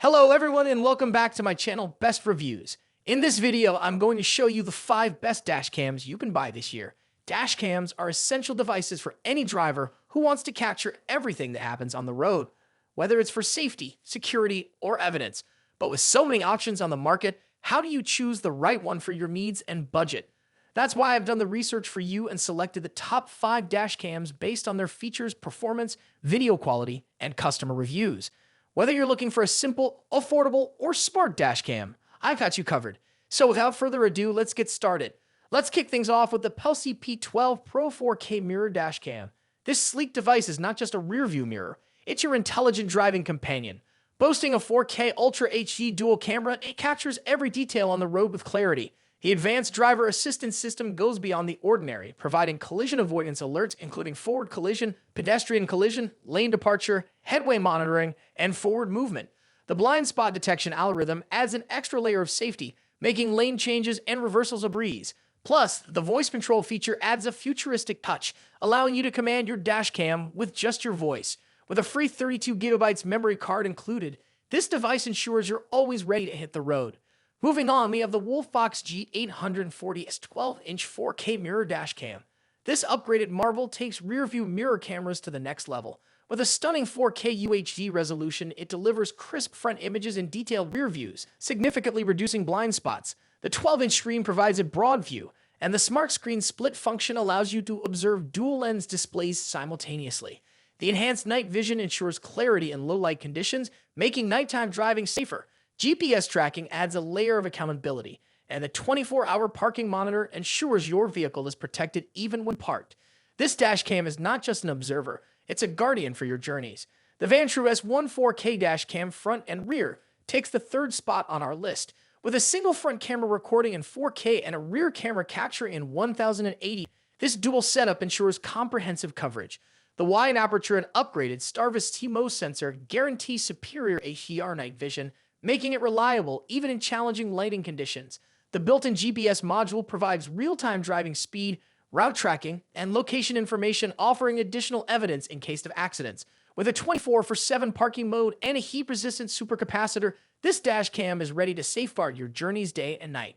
Hello everyone and welcome back to my channel, Best Reviews. In this video, I'm going to show you the 5 best dash cams you can buy this year. Dash cams are essential devices for any driver who wants to capture everything that happens on the road, whether it's for safety, security, or evidence. But with so many options on the market, how do you choose the right one for your needs and budget? That's why I've done the research for you and selected the top 5 dash cams based on their features, performance, video quality, and customer reviews. Whether you're looking for a simple, affordable, or smart dash cam, I've got you covered. So without further ado, let's get started. Let's kick things off with the Pelsee P12 Pro 4K Mirror Dash Cam. This sleek device is not just a rear-view mirror, it's your intelligent driving companion. Boasting a 4K Ultra HD dual camera, it captures every detail on the road with clarity. The advanced driver assistance system goes beyond the ordinary, providing collision avoidance alerts including forward collision, pedestrian collision, lane departure, headway monitoring, and forward movement. The blind spot detection algorithm adds an extra layer of safety, making lane changes and reversals a breeze. Plus, the voice control feature adds a futuristic touch, allowing you to command your dash cam with just your voice. With a free 32GB memory card included, this device ensures you're always ready to hit the road. Moving on, we have the WOLFBOX G840S 12-inch 4K mirror dash cam. This upgraded marvel takes rear-view mirror cameras to the next level. With a stunning 4K UHD resolution, it delivers crisp front images and detailed rear views, significantly reducing blind spots. The 12-inch screen provides a broad view, and the Smart Screen Split function allows you to observe dual-lens displays simultaneously. The enhanced night vision ensures clarity in low-light conditions, making nighttime driving safer. GPS tracking adds a layer of accountability, and the 24-hour parking monitor ensures your vehicle is protected even when parked. This dash cam is not just an observer, it's a guardian for your journeys. The Vantrue S1 4K dash cam front and rear takes the 3rd spot on our list. With a single front camera recording in 4K and a rear camera capturing in 1080, this dual setup ensures comprehensive coverage. The wide aperture and upgraded Starvis TMO sensor guarantee superior HDR night vision, making it reliable even in challenging lighting conditions. The built-in GPS module provides real-time driving speed, route tracking, and location information, offering additional evidence in case of accidents. With a 24/7 parking mode and a heat-resistant supercapacitor, this dash cam is ready to safeguard your journeys day and night.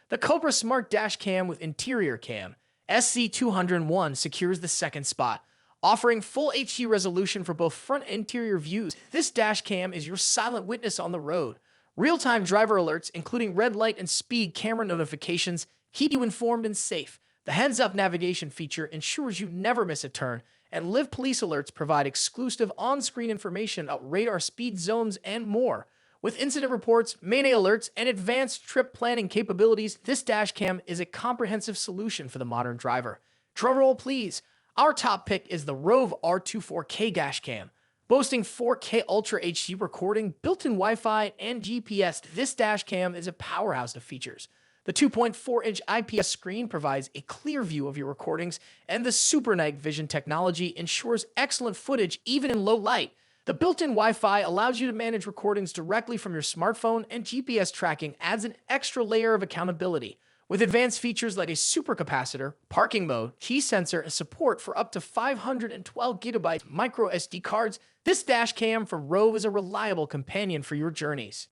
The Cobra Smart Dash Cam with Interior Cam SC201 secures the 2nd spot. Offering full HD resolution for both front and interior views, this dash cam is your silent witness on the road. Real-time driver alerts, including red light and speed camera notifications, keep you informed and safe. The heads-up navigation feature ensures you never miss a turn, and Live Police alerts provide exclusive on-screen information about radar speed zones and more. With incident reports, mayday alerts, and advanced trip planning capabilities, this dash cam is a comprehensive solution for the modern driver. Drumroll please. Our top pick is the ROVE R24K dash cam. Boasting 4K Ultra HD recording, built-in Wi-Fi, and GPS, this dash cam is a powerhouse of features. The 2.4-inch IPS screen provides a clear view of your recordings, and the Super Night Vision technology ensures excellent footage even in low light. The built-in Wi-Fi allows you to manage recordings directly from your smartphone, and GPS tracking adds an extra layer of accountability. With advanced features like a supercapacitor, parking mode, key sensor, and support for up to 512GB micro SD cards, this dash cam from ROVE is a reliable companion for your journeys.